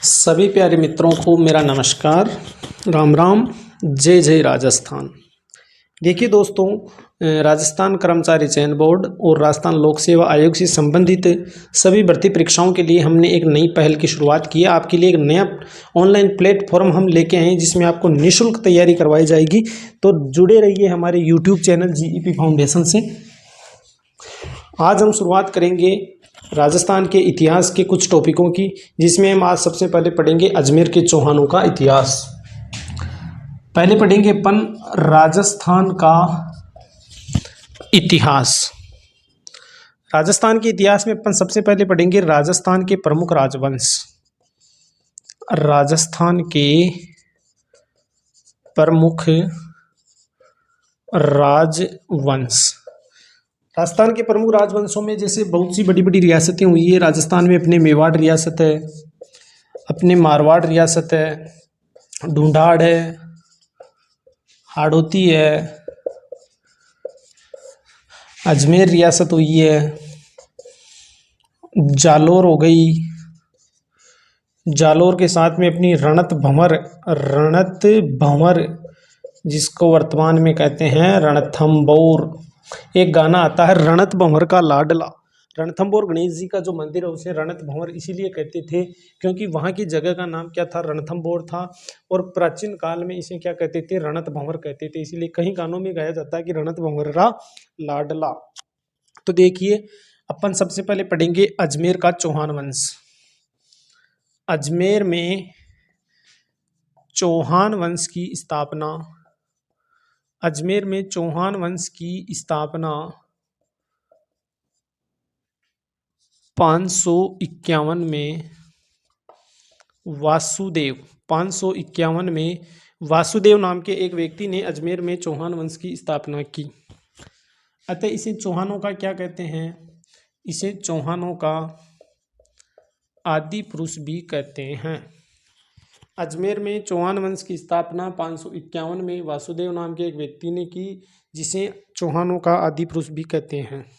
सभी प्यारे मित्रों को मेरा नमस्कार। राम राम। जय जय राजस्थान। देखिए दोस्तों, राजस्थान कर्मचारी चयन बोर्ड और राजस्थान लोक सेवा आयोग से संबंधित सभी भर्ती परीक्षाओं के लिए हमने एक नई पहल की शुरुआत की है। आपके लिए एक नया ऑनलाइन प्लेटफॉर्म हम लेके आए हैं जिसमें आपको निःशुल्क तैयारी करवाई जाएगी। तो जुड़े रहिए हमारे यूट्यूब चैनल जीईपी फाउंडेशन से। आज हम शुरुआत करेंगे राजस्थान के इतिहास के कुछ टॉपिकों की, जिसमें हम आज सबसे पहले पढ़ेंगे अजमेर के चौहानों का इतिहास। पहले पढ़ेंगे अपन राजस्थान का इतिहास। राजस्थान के इतिहास में अपन सबसे पहले पढ़ेंगे राजस्थान के प्रमुख राजवंश। राजस्थान के प्रमुख राजवंश। राजस्थान के प्रमुख राजवंशों में जैसे बहुत सी बड़ी बड़ी रियासतें हुई है राजस्थान में। अपने मेवाड़ रियासत है, अपने मारवाड़ रियासत है, ढूंढाड़ है, हाड़ौती है, अजमेर रियासत हुई है, जालोर हो गई, जालोर के साथ में अपनी रणथंभौर जिसको वर्तमान में कहते हैं रणथंभौर। एक गाना आता है रणथंभौर का लाडला। रणथंभौर गणेश जी का जो मंदिर है उसे रणथंभौर इसीलिए कहते थे क्योंकि वहाँ की जगह का नाम क्या था, रणथंभौर था। और प्राचीन काल में इसे क्या कहते थे, रणथंभौर कहते थे। इसीलिए कई गानों में गाया जाता है कि रणथंभौर का लाडला। तो देखिए, अपन सबसे पहले पढ़ेंगे अजमेर का चौहान वंश। अजमेर में चौहान वंश की स्थापना, अजमेर में चौहान वंश की स्थापना 551 में 551 में वासुदेव नाम के एक व्यक्ति ने अजमेर में चौहान वंश की स्थापना की। अतः इसे चौहानों का क्या कहते हैं, इसे चौहानों का आदि पुरुष भी कहते हैं। अजमेर में चौहान वंश की स्थापना 551 में वासुदेव नाम के एक व्यक्ति ने की, जिसे चौहानों का आदि पुरुष भी कहते हैं।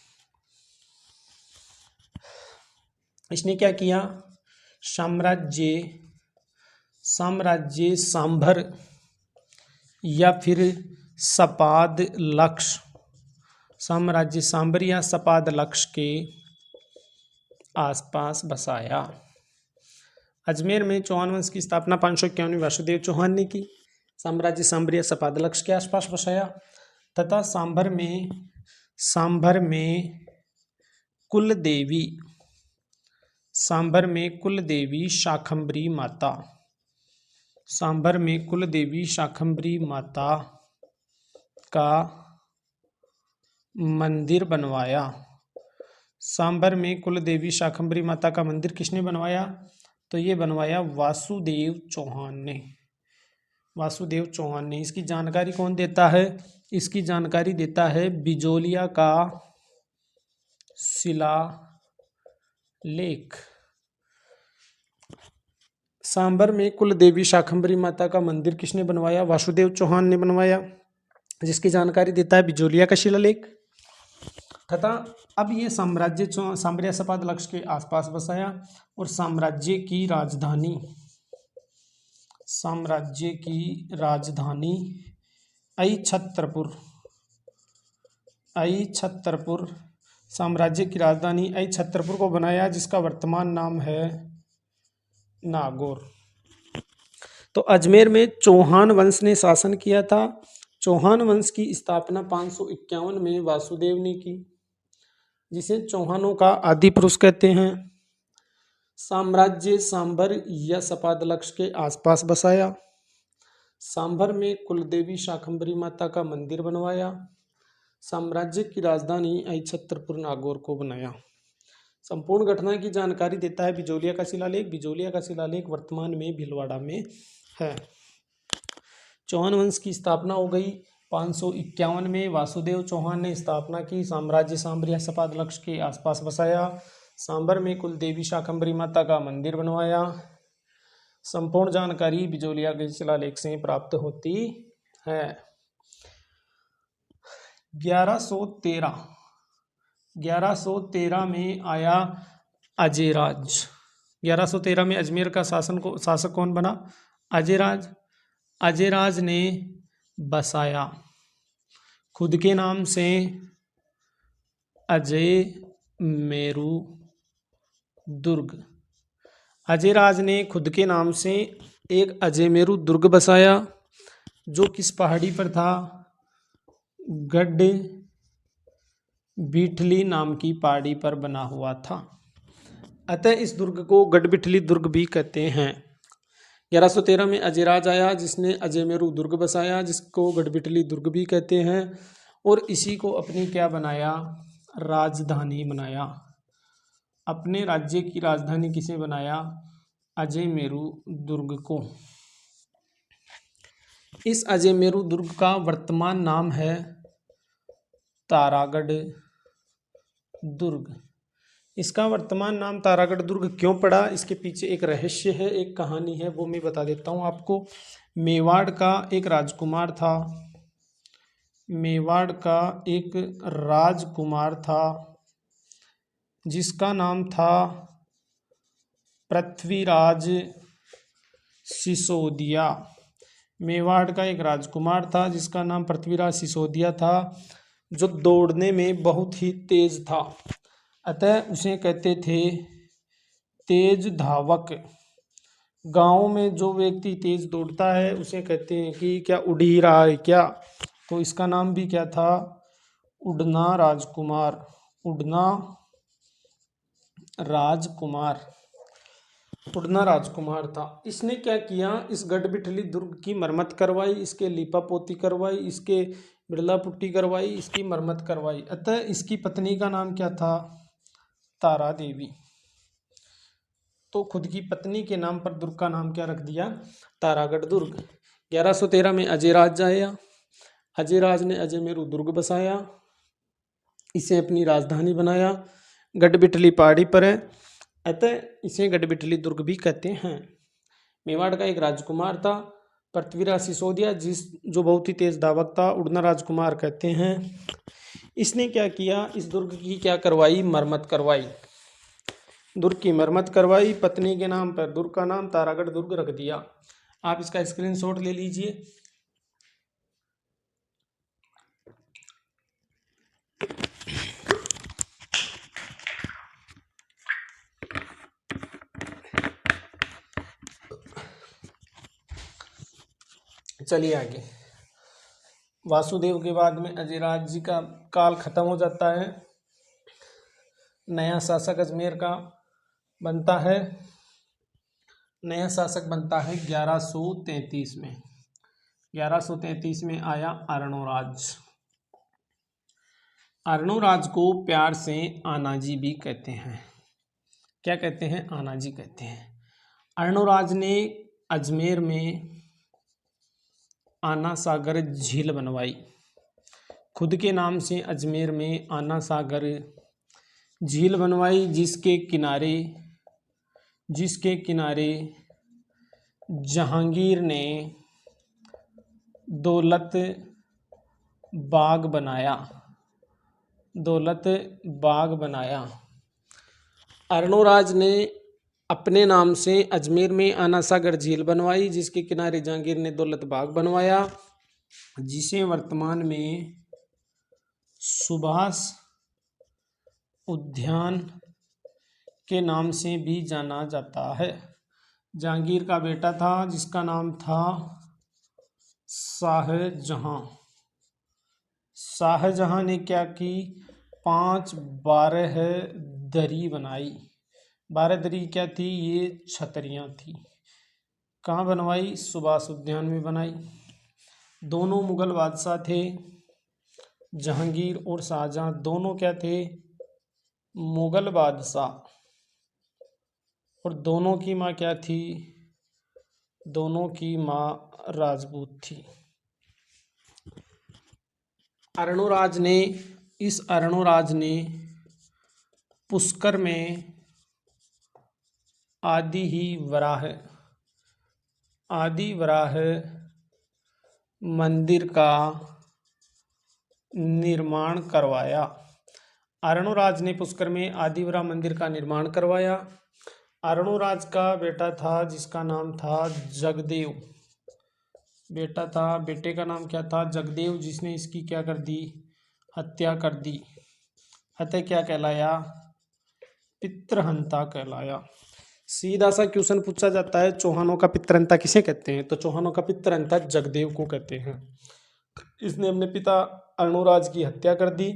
इसने क्या किया, साम्राज्य सांभर या फिर सपाद लक्ष्य, साम्राज्य सांभर या सपाद लक्ष्य के आसपास बसाया। अजमेर में चौहान वंश की स्थापना 551 में वासुदेव चौहान ने की, साम्राज्य सांभर या सपाद लक्ष्य के आसपास बसाया तथा सांभर कुल देवी शाकंभरी माता का मंदिर बनवाया। सांभर में कुल देवी शाकंभरी माता का मंदिर किसने बनवाया, तो ये बनवाया वासुदेव चौहान ने। इसकी जानकारी कौन देता है, इसकी जानकारी देता है बिजोलिया का शिलालेख। सांभर में कुल देवी शाकंभरी माता का मंदिर किसने बनवाया, वासुदेव चौहान ने बनवाया, जिसकी जानकारी देता है बिजोलिया का शिलालेख। तथा अब ये सांभर सपाद लक्ष्य के आसपास बसाया और साम्राज्य की राजधानी छत्रपुर को बनाया, जिसका वर्तमान नाम है नागौर। तो अजमेर में चौहान वंश ने शासन किया था। चौहान वंश की स्थापना 551 में वासुदेव ने की, जिसे चौहानों का आदि पुरुष कहते हैं। साम्राज्य सांभर या सपाद लक्ष्य के आसपास बसाया, सांभर में कुलदेवी शाकंभरी माता का मंदिर बनवाया, साम्राज्य की राजधानी छत्रपुर नागौर को बनाया। संपूर्ण घटना की जानकारी देता है बिजोलिया का शिलालेख। बिजोलिया का शिलालेख वर्तमान में भीलवाड़ा में है। चौहान वंश की स्थापना हो गई 551 में, वासुदेव चौहान ने स्थापना की, साम्राज्य सांभर या सपाद लक्ष्य के आसपास बसाया, सांभर में कुल देवी शाकंभरी माता का मंदिर बनवाया। संपूर्ण जानकारी बिजोलिया के शिलालेख से प्राप्त होती है। 1113 में आया अजयराज। 1113 में अजमेर का शासक कौन बना? अजयराज। अजयराज ने बसाया खुद के नाम से अजय मेरू दुर्ग। अजयराज ने खुद के नाम से एक अजय मेरू दुर्ग बसाया जो किस पहाड़ी पर था? गढ़ बिठली नाम की पहाड़ी पर बना हुआ था। अतः इस दुर्ग को गढ़बिठली दुर्ग भी कहते हैं। 1113 में अजयराज आया जिसने अजयमेरू दुर्ग बसाया जिसको गढ़बिठली दुर्ग भी कहते हैं और इसी को अपनी क्या बनाया? राजधानी बनाया। अपने राज्य की राजधानी किसे बनाया? अजयमेरू दुर्ग को। इस अजयमेरू दुर्ग का वर्तमान नाम है तारागढ़ दुर्ग। इसका वर्तमान नाम तारागढ़ दुर्ग क्यों पड़ा? इसके पीछे एक रहस्य है, एक कहानी है, वो मैं बता देता हूँ आपको। मेवाड़ का एक राजकुमार था। मेवाड़ का एक राजकुमार था जिसका नाम था पृथ्वीराज सिसोदिया। मेवाड़ का एक राजकुमार था जिसका नाम पृथ्वीराज सिसोदिया था जो दौड़ने में बहुत ही तेज था। अतः उसे कहते थे तेज धावक। गांव में जो व्यक्ति तेज दौड़ता है उसे कहते हैं कि क्या उड़ ही रहा है क्या? तो इसका नाम भी क्या था? उड़ना राजकुमार। उड़ना राजकुमार। उड़ना राजकुमार था। इसने क्या किया? इस गढ़बिठली दुर्ग की मरम्मत करवाई, इसके लीपापोती करवाई, इसके बिरला पुट्टी करवाई, इसकी मरम्मत करवाई। अतः इसकी पत्नी का नाम क्या था? तारा देवी। तो खुद की पत्नी के नाम पर दुर्ग का नाम क्या रख दिया? तारागढ़ दुर्ग। 1113 में अजयराज आया। अजयराज ने अजयमेरू दुर्ग बसाया, इसे अपनी राजधानी बनाया। गढ़बिठली पहाड़ी पर है अतः इसे गढ़बिठली दुर्ग भी कहते हैं। मेवाड़ का एक राजकुमार था पृथ्वीराज सिसोदिया जो बहुत ही तेज धावक था, उड़ना राजकुमार कहते हैं। इसने क्या किया? इस दुर्ग की क्या करवाई? मरम्मत करवाई। दुर्ग की मरम्मत करवाई, पत्नी के नाम पर दुर्ग का नाम तारागढ़ दुर्ग रख दिया। आप इसका स्क्रीनशॉट ले लीजिए। चलिए आगे। वासुदेव के बाद में अजयराज जी का काल खत्म हो जाता है। नया शासक अजमेर का बनता है। नया शासक बनता है 1133 में। 1133 में आया अर्णोराज। अर्णोराज को प्यार से आनाजी भी कहते हैं। क्या कहते हैं? आनाजी कहते हैं। अर्णोराज ने अजमेर में आना सागर झील बनवाई। खुद के नाम से अजमेर में आना सागर झील बनवाई जिसके किनारे जहांगीर ने दौलत बाग बनाया। दौलत बाग बनाया। अर्णोराज ने अपने नाम से अजमेर में आना सागर झील बनवाई जिसके किनारे जहांगीर ने दौलत बाग बनवाया जिसे वर्तमान में सुभाष उद्यान के नाम से भी जाना जाता है। जहांगीर का बेटा था जिसका नाम था शाहजहां। शाहजहां ने क्या की? 5 बारहदरी बनाई। बारहदरी क्या थी? ये छतरियां थी। कहाँ बनवाई? सुभाष उद्यान में बनाई। दोनों मुगल बादशाह थे। जहांगीर और शाहजहां दोनों क्या थे? मुगल बादशाह। और दोनों की माँ क्या थी? दोनों की माँ राजपूत थी। अर्णोराज ने पुष्कर में आदि वराह मंदिर का निर्माण करवाया। अर्णोराज ने पुष्कर में आदि वराह मंदिर का निर्माण करवाया अर्णोराज का बेटा था जिसका नाम था जगदेव। बेटा था, बेटे का नाम क्या था? जगदेव, जिसने इसकी क्या कर दी? हत्या कर दी। अतः क्या कहलाया? पितृहंता कहलाया। सीधा सा क्वेश्चन पूछा जाता है, चौहानों का पितृहंता किसे कहते हैं? तो चौहानों का पितृहंता जगदेव को कहते हैं। इसने अपने पिता अर्णोराज की हत्या कर दी,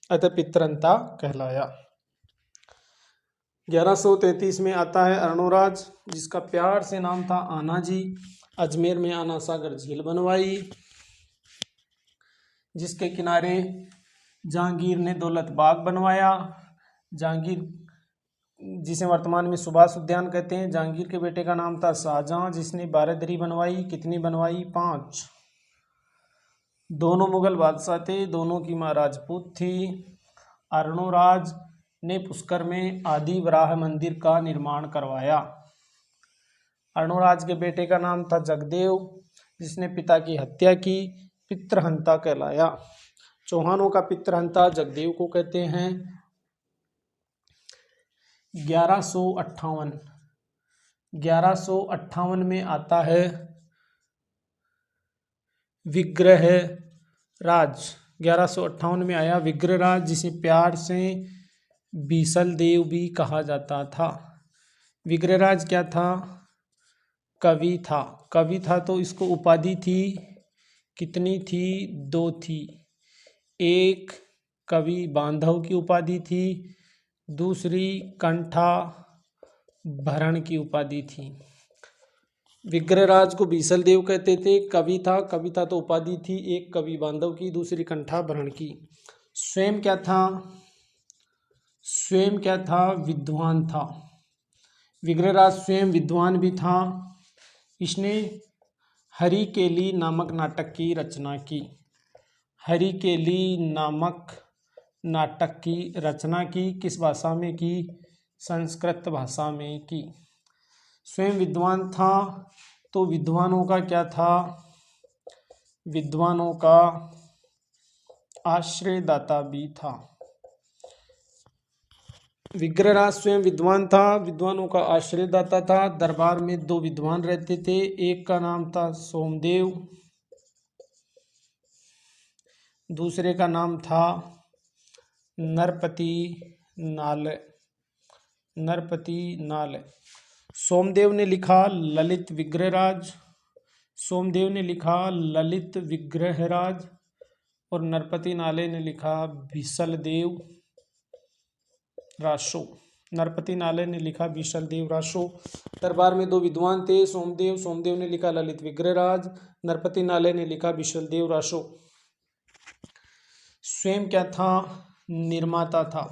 अतः पितृहंता कहलाया। 1133 में आता है अर्णोराज, जिसका प्यार से नाम था आना जी। अजमेर में आना सागर झील बनवाई, जिसके किनारे जहांगीर ने दौलत बाग बनवाया। जहांगीर, जिसे वर्तमान में सुभाष उद्यान कहते हैं। जहांगीर के बेटे का नाम था शाहजहां, जिसने बारादरी बनवाई। कितनी बनवाई? 5। दोनों मुगल बादशाह थे, दोनों की मां राजपूत थी। अर्णोराज ने पुष्कर में आदि वराह मंदिर का निर्माण करवाया। अर्णोराज के बेटे का नाम था जगदेव, जिसने पिता की हत्या की, पितृहंता कहलाया। चौहानों का पितृहंता जगदेव को कहते हैं। 1158 में आता है विग्रह राज। 1158 में आया विग्रह राज, जिसे प्यार से बीसल देव भी कहा जाता था। विग्रह राज क्या था? कवि था। कवि था तो इसको उपाधि थी, कितनी थी? 2 थी। एक कवि बांधव की उपाधि थी, दूसरी कंठा भरण की उपाधि थी। विग्रहराज को बीसल देव कहते थे। कवि था तो उपाधि थी, एक कवि बांधव की, दूसरी कंठा भरण की। स्वयं क्या था? विद्वान था। विग्रहराज स्वयं विद्वान भी था। इसने हरिकेली नामक नाटक की रचना की। हरिकेली नामक नाटक की रचना की। किस भाषा में की? संस्कृत भाषा में की। स्वयं विद्वान था तो विद्वानों का क्या था? विद्वानों का आश्रयदाता भी था। विग्रहराज स्वयं विद्वान था, विद्वानों का आश्रयदाता था। दरबार में 2 विद्वान रहते थे, एक का नाम था सोमदेव, दूसरे का नाम था नरपति नाल। सोमदेव ने लिखा ललित विग्रहराज और नरपति नाले ने लिखा बीसलदेव रासो। दरबार में 2 विद्वान थे, सोमदेव ने लिखा ललित विग्रहराज, नरपति नाले ने लिखा बीसलदेव रासो। स्वयं क्या था? निर्माता था।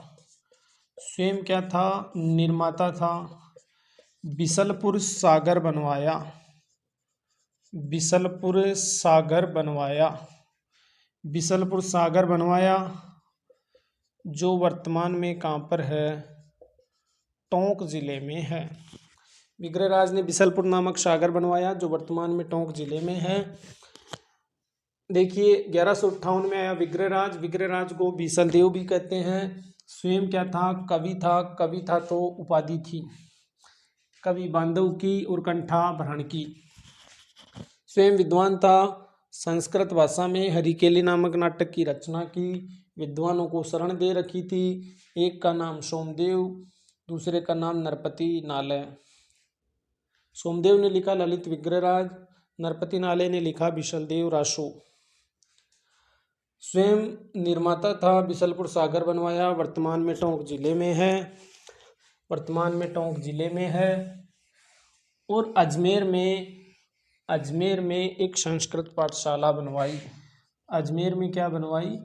बिसलपुर सागर बनवाया, जो वर्तमान में कहाँ पर है? टोंक जिले में है। विग्रहराज ने बिसलपुर नामक सागर बनवाया, जो वर्तमान में टोंक जिले में है। देखिए 1158 में आया विग्रहराज को बीसलदेव भी कहते हैं। स्वयं क्या था? कवि था तो उपाधि थी, कवि बांधव की और कंठा भरण की। स्वयं विद्वान था, संस्कृत भाषा में हरिकेली नामक नाटक की रचना की, विद्वानों को शरण दे रखी थी। एक का नाम सोमदेव, दूसरे का नाम नरपति नाले। सोमदेव ने लिखा ललित विग्रहराज, नरपति नाले ने लिखा बीसलदेव रासो। स्वयं निर्माता था, बिसलपुर सागर बनवाया, वर्तमान में टोंक जिले में है। और अजमेर में एक संस्कृत पाठशाला बनवाई। अजमेर में क्या बनवाई?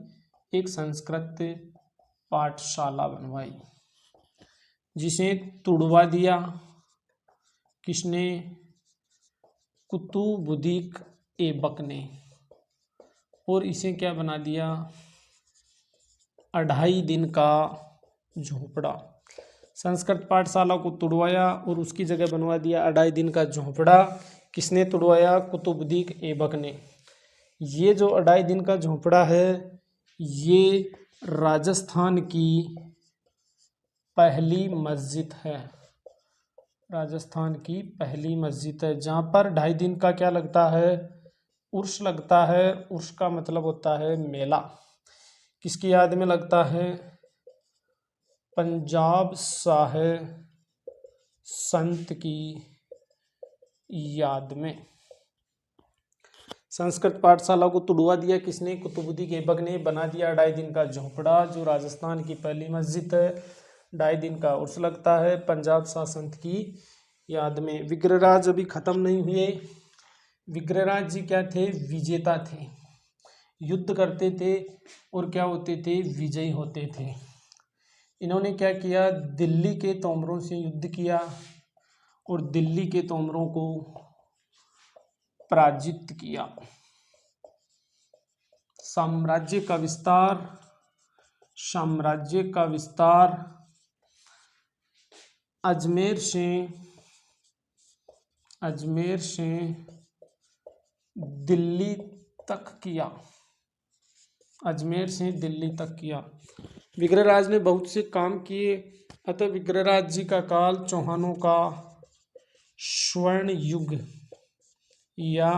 एक संस्कृत पाठशाला बनवाई, जिसे तुड़वा दिया किसने? कुतुबुदीन ऐबक ने। और इसे क्या बना दिया? 2.5 दिन का झोपड़ा। संस्कृत पाठशाला को तुड़वाया और उसकी जगह बनवा दिया 2.5 दिन का झोपड़ा। किसने तुड़वाया? कुतुबुदीन ऐबक ने। ये जो 2.5 दिन का झोपड़ा है, ये राजस्थान की पहली मस्जिद है। राजस्थान की पहली मस्जिद है जहाँ पर 2.5 दिन का क्या लगता है, उर्स लगता है। उर्स का मतलब होता है मेला। किसकी याद में लगता है, पंजाब साहिब संत की याद में। संस्कृत पाठशाला को तुड़वा दिया किसने, कुतुबुद्दीन ऐबक ने। बना दिया 2.5 दिन का झोपड़ा, जो राजस्थान की पहली मस्जिद है। 2.5 दिन का उर्स लगता है पंजाब शाह संत की याद में। विग्रहराज अभी खत्म नहीं हुए। विग्रहराज जी क्या थे, विजेता थे, युद्ध करते थे और क्या होते थे, विजयी होते थे। इन्होंने क्या किया, दिल्ली के तोमरों से युद्ध किया और दिल्ली के तोमरों को पराजित किया। साम्राज्य का विस्तार, साम्राज्य का विस्तार अजमेर से दिल्ली तक किया। अजमेर से दिल्ली तक किया। विग्रहराज ने बहुत से काम किए, अतः विग्रहराज जी का काल चौहानों का स्वर्ण युग या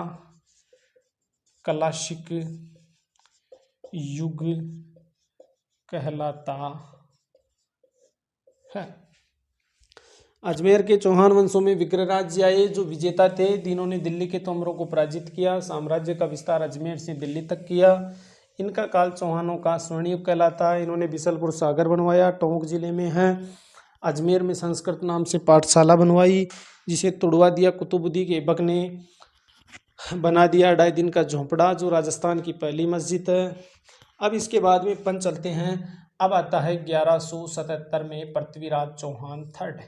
क्लासिक युग कहलाता है। अजमेर के चौहान वंशों में विग्रहराज जी आए जो विजेता थे, जिन्होंने दिल्ली के तोमरों को पराजित किया, साम्राज्य का विस्तार अजमेर से दिल्ली तक किया। इनका काल चौहानों का स्वर्ण युग कहलाता है। इन्होंने बिसलपुर सागर बनवाया, टोंक जिले में है। अजमेर में संस्कृत नाम से पाठशाला बनवाई, जिसे तुड़वा दिया कुतुबुद्दीन ऐबक ने। बना दिया 2.5 दिन का झोंपड़ा, जो राजस्थान की पहली मस्जिद है। अब इसके बाद में अपन चलते हैं। अब आता है 1177 में पृथ्वीराज चौहान थर्ड।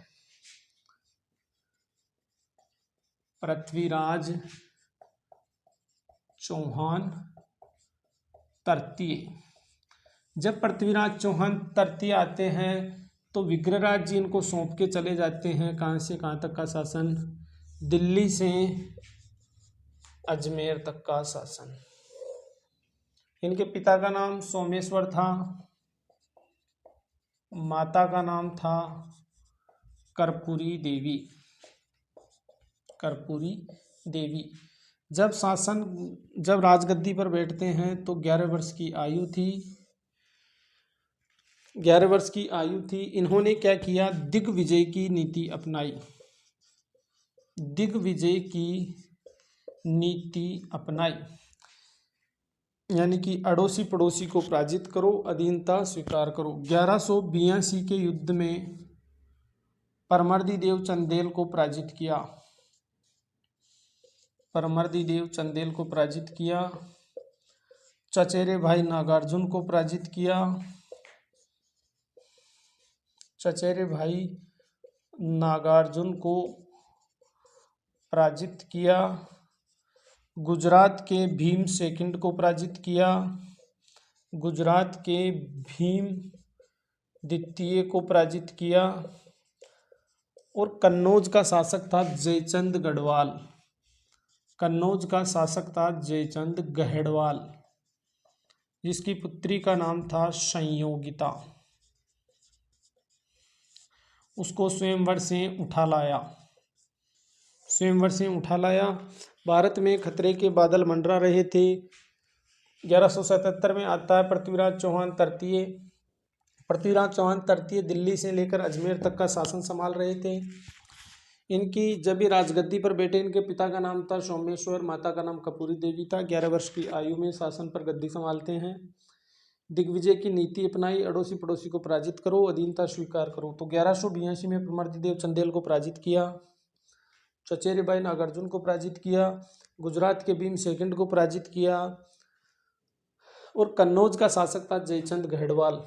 पृथ्वीराज चौहान तृतीय। जब पृथ्वीराज चौहान तृतीय आते हैं तो विग्रहराज जी इनको सौंप के चले जाते हैं। कहाँ से कहाँ तक का शासन, दिल्ली से अजमेर तक का शासन। इनके पिता का नाम सोमेश्वर था, माता का नाम था कर्पूरी देवी। कर्पूरी देवी। जब राजगद्दी पर बैठते हैं तो 11 वर्ष की आयु थी। 11 वर्ष की आयु थी। इन्होंने क्या किया, दिग्विजय की नीति अपनाई। दिग्विजय की नीति अपनाई, यानी कि अड़ोसी पड़ोसी को पराजित करो, अधीनता स्वीकार करो। 1182 के युद्ध में परमर्दी देव चंदेल को पराजित किया। परमर्दी देव चंदेल को पराजित किया। चचेरे भाई नागार्जुन को पराजित किया। चचेरे भाई नागार्जुन को पराजित किया। गुजरात के भीम सेकंड को पराजित किया। गुजरात के भीम द्वितीय को पराजित किया। और कन्नौज का शासक था जयचंद गढ़वाल। कन्नौज का शासक था जयचंद गढ़वाल, जिसकी पुत्री का नाम था संयोगिता। उसको स्वयंवर से उठा लाया। स्वयंवर से उठा लाया। भारत में खतरे के बादल मंडरा रहे थे। 1177 में आता है पृथ्वीराज चौहान तृतीय। पृथ्वीराज चौहान तृतीय दिल्ली से लेकर अजमेर तक का शासन संभाल रहे थे। इनकी जब ये राजगद्दी पर बैठे, इनके पिता का नाम था सोमेश्वर, माता का नाम कर्पूरी देवी था। 11 वर्ष की आयु में शासन पर गद्दी संभालते हैं। दिग्विजय की नीति अपनाई, अड़ोसी पड़ोसी को पराजित करो, अधीनता स्वीकार करो। तो 1182 में परमर्दी देव चंदेल को पराजित किया। चचेरे भाई नागार्जुन को पराजित किया। गुजरात के भीम सेकंड को पराजित किया। और कन्नौज का शासक था जयचंद गढ़वाल,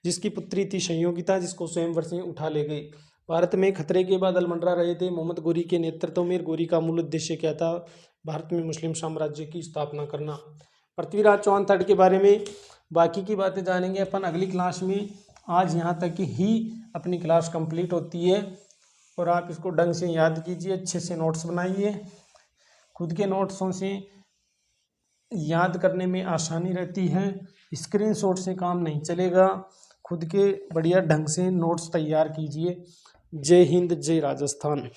जिसकी पुत्री थी संयोगिता, जिसको स्वयंवर से उठा ले गई। भारत में खतरे के बादल मंडरा रहे थे। मोहम्मद गोरी के नेतृत्व में। गोरी का मूल उद्देश्य क्या था, भारत में मुस्लिम साम्राज्य की स्थापना करना। पृथ्वीराज चौहान थर्ड के बारे में बाकी की बातें जानेंगे अपन अगली क्लास में। आज यहाँ तक ही अपनी क्लास कंप्लीट होती है और आप इसको ढंग से याद कीजिए, अच्छे से नोट्स बनाइए। खुद के नोट्सों से याद करने में आसानी रहती है, स्क्रीनशॉट से काम नहीं चलेगा। खुद के बढ़िया ढंग से नोट्स तैयार कीजिए। जय हिंद, जय राजस्थान।